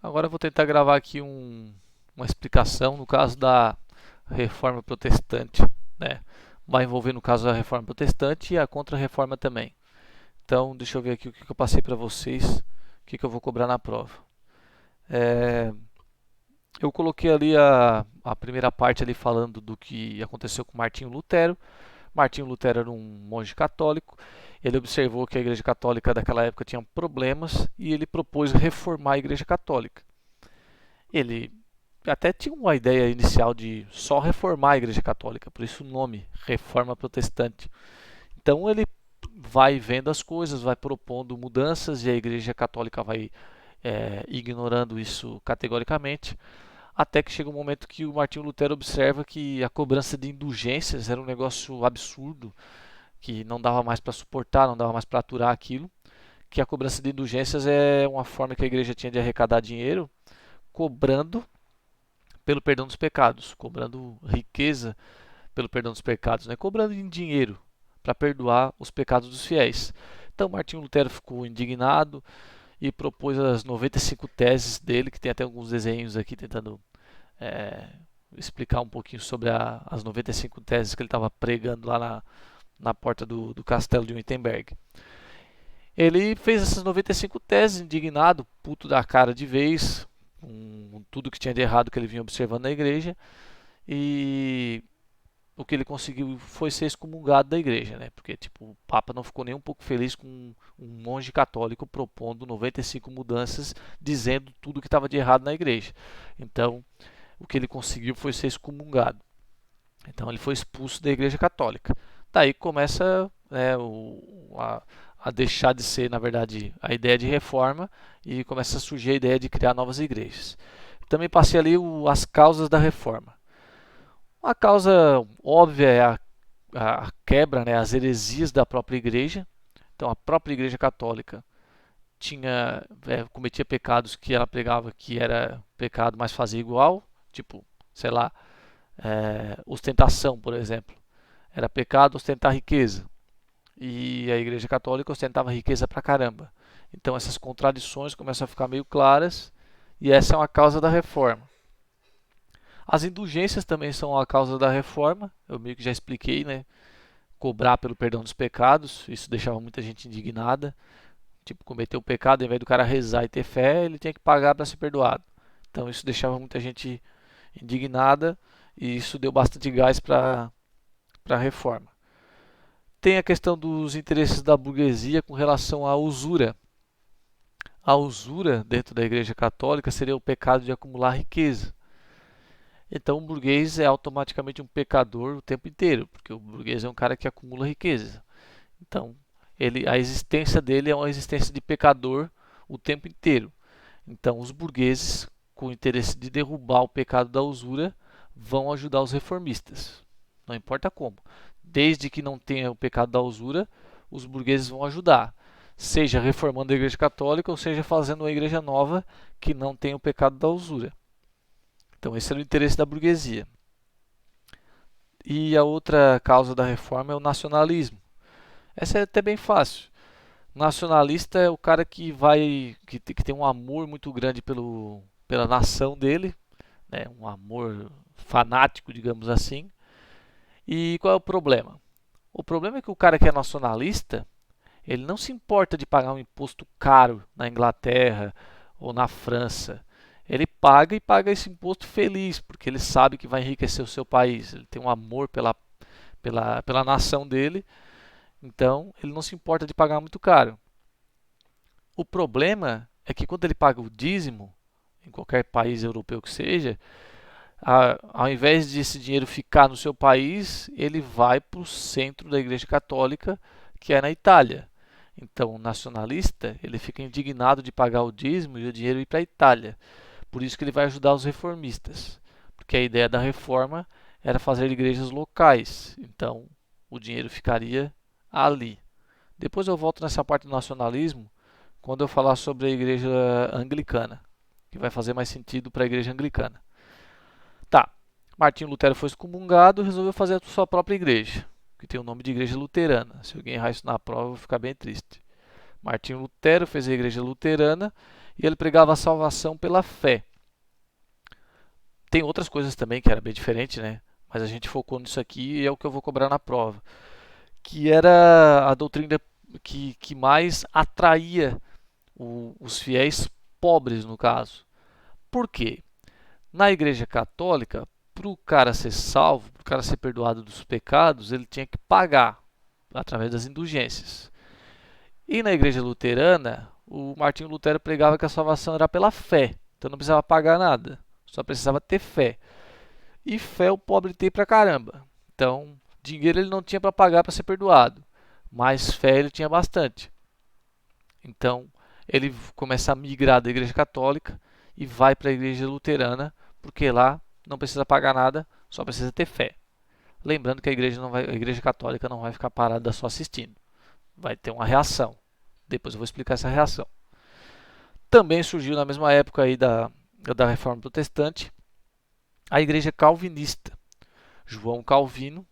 Agora eu vou tentar gravar aqui uma explicação no caso da Reforma Protestante, né? Vai envolver no caso a Reforma Protestante e a Contra-Reforma também. Então, deixa eu ver aqui o que eu passei para vocês, o que eu vou cobrar na prova. É, eu coloquei ali a primeira parte ali falando do que aconteceu com Martinho Lutero. Martinho Lutero era um monge católico. Ele observou que a Igreja Católica daquela época tinha problemas e ele propôs reformar a Igreja Católica. Ele até tinha uma ideia inicial de só reformar a Igreja Católica, por isso o nome, Reforma Protestante. Então ele vai vendo as coisas, vai propondo mudanças e a Igreja Católica vai ignorando isso categoricamente, até que chega um momento que o Martinho Lutero observa que a cobrança de indulgências era um negócio absurdo, que não dava mais para suportar, não dava mais para aturar aquilo, que a cobrança de indulgências é uma forma que a igreja tinha de arrecadar dinheiro, cobrando pelo perdão dos pecados, cobrando riqueza pelo perdão dos pecados, né? Cobrando em dinheiro para perdoar os pecados dos fiéis. Então Martinho Lutero ficou indignado e propôs as 95 teses dele, que tem até alguns desenhos aqui tentando é, explicar um pouquinho sobre as 95 teses que ele estava pregando lá na porta do castelo de Wittenberg. Ele fez essas 95 teses, indignado, puto da cara de vez, com tudo que tinha de errado que ele vinha observando na igreja, e o que ele conseguiu foi ser excomungado da igreja, né? Porque tipo, o Papa não ficou nem um pouco feliz com um monge católico propondo 95 mudanças, dizendo tudo que estava de errado na igreja. Então, o que ele conseguiu foi ser excomungado. Então, ele foi expulso da igreja católica. Daí começa a deixar de ser, na verdade, a ideia de reforma e começa a surgir a ideia de criar novas igrejas. Também passei ali as causas da reforma. Uma causa óbvia é a quebra, né, as heresias da própria igreja. Então, a própria igreja católica cometia pecados que ela pregava que era pecado, mas fazia igual, tipo, sei lá, ostentação, por exemplo. Era pecado ostentar riqueza. E a igreja católica ostentava riqueza pra caramba. Então essas contradições começam a ficar meio claras e essa é uma causa da reforma. As indulgências também são a causa da reforma, eu meio que já expliquei, né? Cobrar pelo perdão dos pecados, isso deixava muita gente indignada. Tipo, cometer o pecado, ao invés do cara rezar e ter fé, ele tinha que pagar para ser perdoado. Então isso deixava muita gente indignada e isso deu bastante gás para a reforma. Tem a questão dos interesses da burguesia com relação à usura. A usura dentro da Igreja Católica seria o pecado de acumular riqueza. Então, o burguês é automaticamente um pecador o tempo inteiro, porque o burguês é um cara que acumula riqueza. Então, a existência dele é uma existência de pecador o tempo inteiro. Então, os burgueses, com o interesse de derrubar o pecado da usura, vão ajudar os reformistas. Não importa como. Desde que não tenha o pecado da usura, os burgueses vão ajudar. Seja reformando a Igreja Católica, ou seja fazendo uma igreja nova que não tenha o pecado da usura. Então, esse era o interesse da burguesia. E a outra causa da reforma é o nacionalismo. Essa é até bem fácil. Nacionalista é o cara que tem um amor muito grande pela nação dele, né? Um amor fanático, digamos assim. E qual é o problema? O problema é que o cara que é nacionalista, ele não se importa de pagar um imposto caro na Inglaterra ou na França. Ele paga e paga esse imposto feliz, porque ele sabe que vai enriquecer o seu país. Ele tem um amor pela nação dele, então ele não se importa de pagar muito caro. O problema é que quando ele paga o dízimo, em qualquer país europeu que seja, ao invés de esse dinheiro ficar no seu país, ele vai para o centro da Igreja Católica, que é na Itália. Então, o nacionalista ele fica indignado de pagar o dízimo e o dinheiro ir para a Itália. Por isso que ele vai ajudar os reformistas, porque a ideia da reforma era fazer igrejas locais. Então, o dinheiro ficaria ali. Depois eu volto nessa parte do nacionalismo quando eu falar sobre a igreja anglicana, que vai fazer mais sentido para a igreja anglicana. Tá, Martinho Lutero foi excomungado e resolveu fazer a sua própria igreja, que tem o nome de igreja luterana. Se alguém errar isso na prova, eu vou ficar bem triste. Martinho Lutero fez a igreja luterana e ele pregava a salvação pela fé. Tem outras coisas também que era bem diferente, né? Mas a gente focou nisso aqui e é o que eu vou cobrar na prova. Que era a doutrina que mais atraía os fiéis pobres, no caso. Por quê? Na igreja católica, para o cara ser salvo, para o cara ser perdoado dos pecados, ele tinha que pagar através das indulgências. E na igreja luterana, o Martinho Lutero pregava que a salvação era pela fé. Então não precisava pagar nada, só precisava ter fé. E fé o pobre tem pra caramba. Então, dinheiro ele não tinha para pagar para ser perdoado, mas fé ele tinha bastante. Então, ele começa a migrar da igreja católica e vai para a igreja luterana, porque lá não precisa pagar nada, só precisa ter fé. Lembrando que a igreja católica não vai ficar parada só assistindo. Vai ter uma reação. Depois eu vou explicar essa reação. Também surgiu na mesma época aí da Reforma Protestante a igreja calvinista. João Calvino,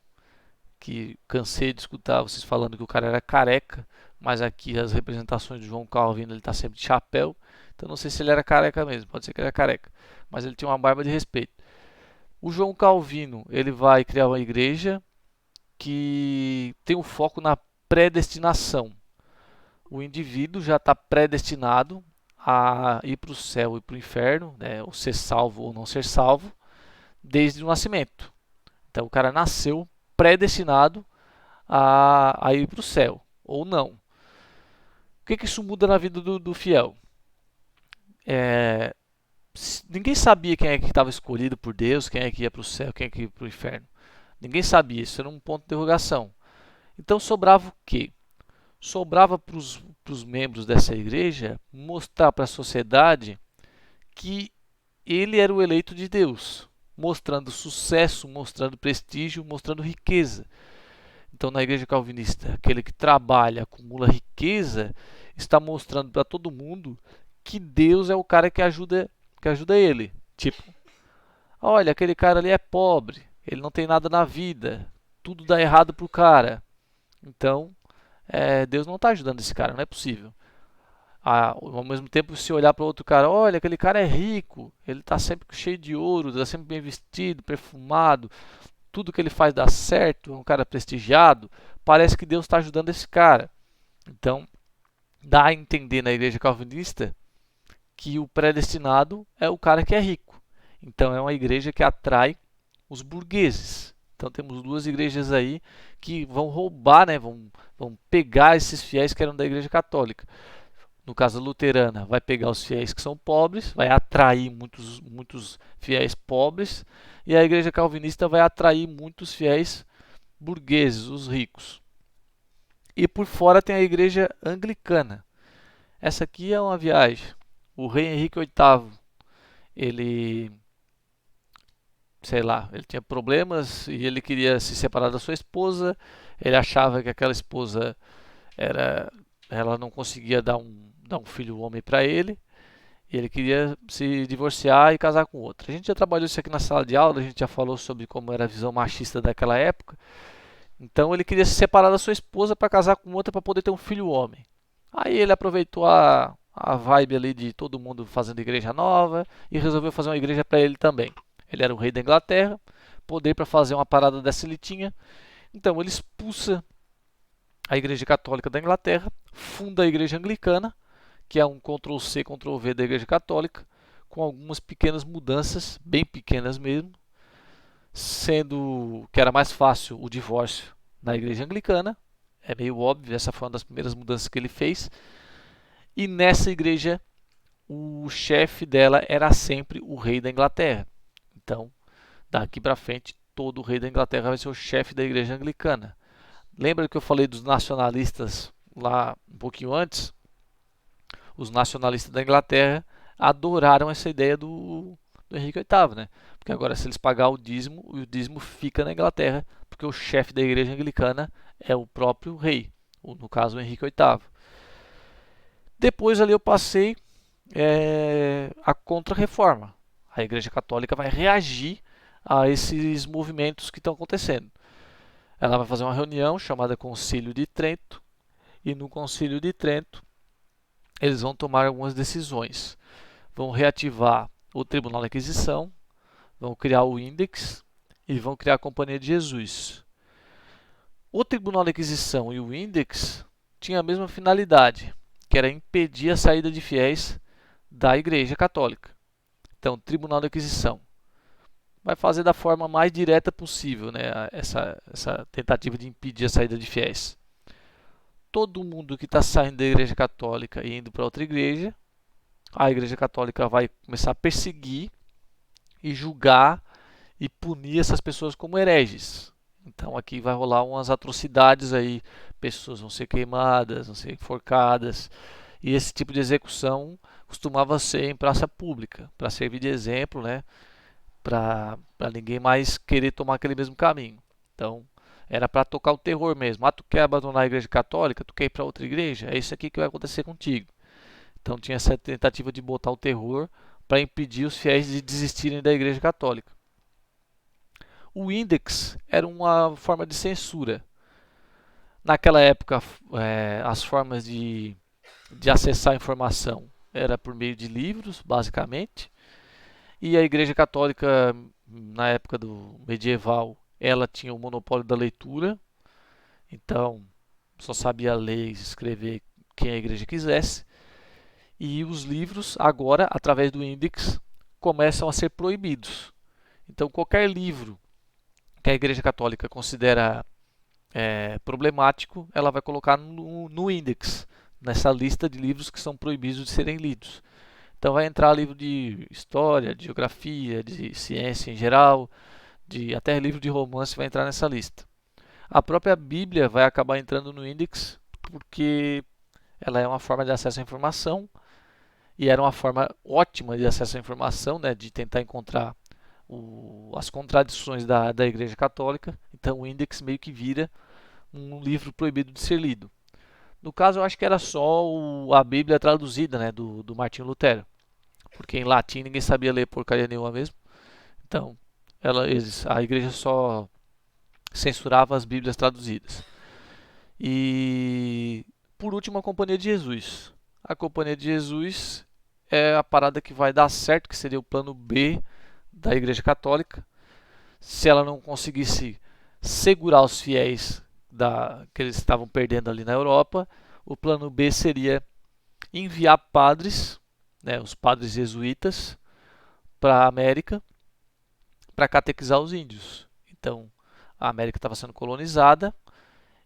que cansei de escutar vocês falando que o cara era careca, mas aqui as representações de João Calvino ele está sempre de chapéu, então não sei se ele era careca mesmo, pode ser que ele era careca, mas ele tinha uma barba de respeito. O João Calvino ele vai criar uma igreja que tem um foco na predestinação. O indivíduo já está predestinado a ir para o céu e para o inferno, né, ou ser salvo ou não ser salvo, desde o nascimento. Então o cara nasceu predestinado a ir para o céu, ou não. O que isso muda na vida do fiel? Ninguém sabia quem é que estava escolhido por Deus, quem é que ia para o céu, quem é que ia para o inferno. Ninguém sabia, isso era um ponto de interrogação. Então sobrava o quê? Sobrava para os membros dessa igreja mostrar para a sociedade que ele era o eleito de Deus, mostrando sucesso, mostrando prestígio, mostrando riqueza. Então, na igreja calvinista, aquele que trabalha, acumula riqueza, está mostrando para todo mundo que Deus é o cara que ajuda ele. Tipo, olha, aquele cara ali é pobre, ele não tem nada na vida, tudo dá errado pro cara. Então, Deus não está ajudando esse cara, não é possível. Ao mesmo tempo, se olhar para outro cara, olha, aquele cara é rico, ele está sempre cheio de ouro, está sempre bem vestido, perfumado, tudo que ele faz dá certo, é um cara prestigiado, parece que Deus está ajudando esse cara. Então, dá a entender na igreja calvinista que o predestinado é o cara que é rico. Então, é uma igreja que atrai os burgueses. Então, temos duas igrejas aí que vão roubar, né, vão pegar esses fiéis que eram da igreja católica. No caso da luterana, vai pegar os fiéis que são pobres, vai atrair muitos fiéis pobres, e a igreja calvinista vai atrair muitos fiéis burgueses, os ricos. E por fora tem a igreja anglicana. Essa aqui é uma viagem. O rei Henrique VIII, ele, sei lá, ele tinha problemas e ele queria se separar da sua esposa. Ele achava que aquela esposa ela não conseguia dar um filho homem para ele. E ele queria se divorciar e casar com outra. A gente já trabalhou isso aqui na sala de aula, a gente já falou sobre como era a visão machista daquela época. Então ele queria se separar da sua esposa para casar com outra para poder ter um filho homem. Aí ele aproveitou a vibe ali de todo mundo fazendo igreja nova e resolveu fazer uma igreja para ele também. Ele era o rei da Inglaterra, poder para fazer uma parada dessa ele tinha. Então ele expulsa a igreja católica da Inglaterra, funda a igreja anglicana, que é um Ctrl+C, Ctrl+V da igreja católica, com algumas pequenas mudanças, bem pequenas mesmo, sendo que era mais fácil o divórcio na igreja anglicana, é meio óbvio, essa foi uma das primeiras mudanças que ele fez, e nessa igreja o chefe dela era sempre o rei da Inglaterra. Então, daqui para frente, todo o rei da Inglaterra vai ser o chefe da igreja anglicana. Lembra que eu falei dos nacionalistas lá um pouquinho antes? Os nacionalistas da Inglaterra adoraram essa ideia do Henrique VIII, né? Porque agora se eles pagar o dízimo fica na Inglaterra, porque o chefe da igreja anglicana é o próprio rei, no caso o Henrique VIII. Depois ali eu passei a Contra-Reforma. A igreja católica vai reagir a esses movimentos que estão acontecendo. Ela vai fazer uma reunião chamada Concílio de Trento, e no Concílio de Trento eles vão tomar algumas decisões. Vão reativar o Tribunal da Inquisição, vão criar o Index e vão criar a Companhia de Jesus. O Tribunal da Inquisição e o Index tinham a mesma finalidade, que era impedir a saída de fiéis da Igreja Católica. Então, o Tribunal da Inquisição vai fazer da forma mais direta possível, né, essa tentativa de impedir a saída de fiéis. Todo mundo que está saindo da Igreja Católica e indo para outra igreja, a Igreja Católica vai começar a perseguir e julgar e punir essas pessoas como hereges. Então aqui vai rolar umas atrocidades aí, pessoas vão ser queimadas, vão ser enforcadas, e esse tipo de execução costumava ser em praça pública, para servir de exemplo, né, para ninguém mais querer tomar aquele mesmo caminho. Então era para tocar o terror mesmo. Ah, tu quer abandonar a igreja católica? Tu quer ir para outra igreja? É isso aqui que vai acontecer contigo. Então tinha essa tentativa de botar o terror para impedir os fiéis de desistirem da igreja católica. O Index era uma forma de censura. Naquela época, as formas de acessar a informação era por meio de livros, basicamente. E a Igreja Católica, na época do medieval, ela tinha o monopólio da leitura. Então, só sabia ler e escrever quem a igreja quisesse. E os livros, agora, através do Index, começam a ser proibidos. Então, qualquer livro que a Igreja Católica considera problemático, ela vai colocar no Index, nessa lista de livros que são proibidos de serem lidos. Então vai entrar livro de história, de geografia, de ciência em geral, até livro de romance vai entrar nessa lista. A própria Bíblia vai acabar entrando no Index porque ela é uma forma de acesso à informação e era uma forma ótima de acesso à informação, né, de tentar encontrar as contradições da Igreja Católica. Então o Index meio que vira um livro proibido de ser lido. No caso, eu acho que era só a Bíblia traduzida, né, do Martinho Lutero, porque em latim ninguém sabia ler porcaria nenhuma mesmo. Então, a igreja só censurava as Bíblias traduzidas. E, por último, a Companhia de Jesus. A Companhia de Jesus é a parada que vai dar certo, que seria o plano B da Igreja Católica. Se ela não conseguisse segurar os fiéis que eles estavam perdendo ali na Europa, o plano B seria enviar padres, né, os padres jesuítas, para a América para catequizar os índios. Então, a América estava sendo colonizada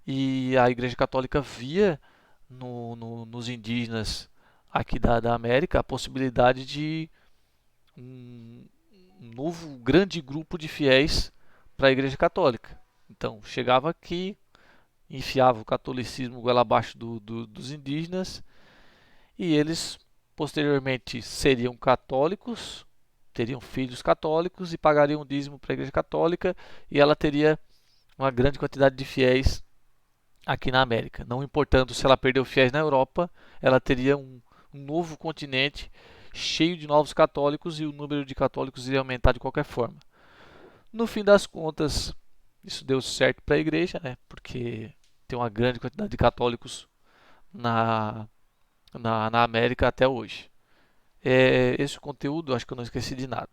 e a Igreja Católica via nos indígenas aqui da América a possibilidade de um novo grande grupo de fiéis para a Igreja Católica. Então, chegava aqui, enfiava o catolicismo goela abaixo dos indígenas e eles posteriormente seriam católicos, teriam filhos católicos e pagariam o dízimo para a Igreja Católica e ela teria uma grande quantidade de fiéis aqui na América. Não importando se ela perdeu fiéis na Europa, ela teria um novo continente cheio de novos católicos e o número de católicos iria aumentar de qualquer forma. No fim das contas, isso deu certo para a igreja, né? Porque tem uma grande quantidade de católicos na América até hoje. Esse conteúdo, acho que eu não esqueci de nada.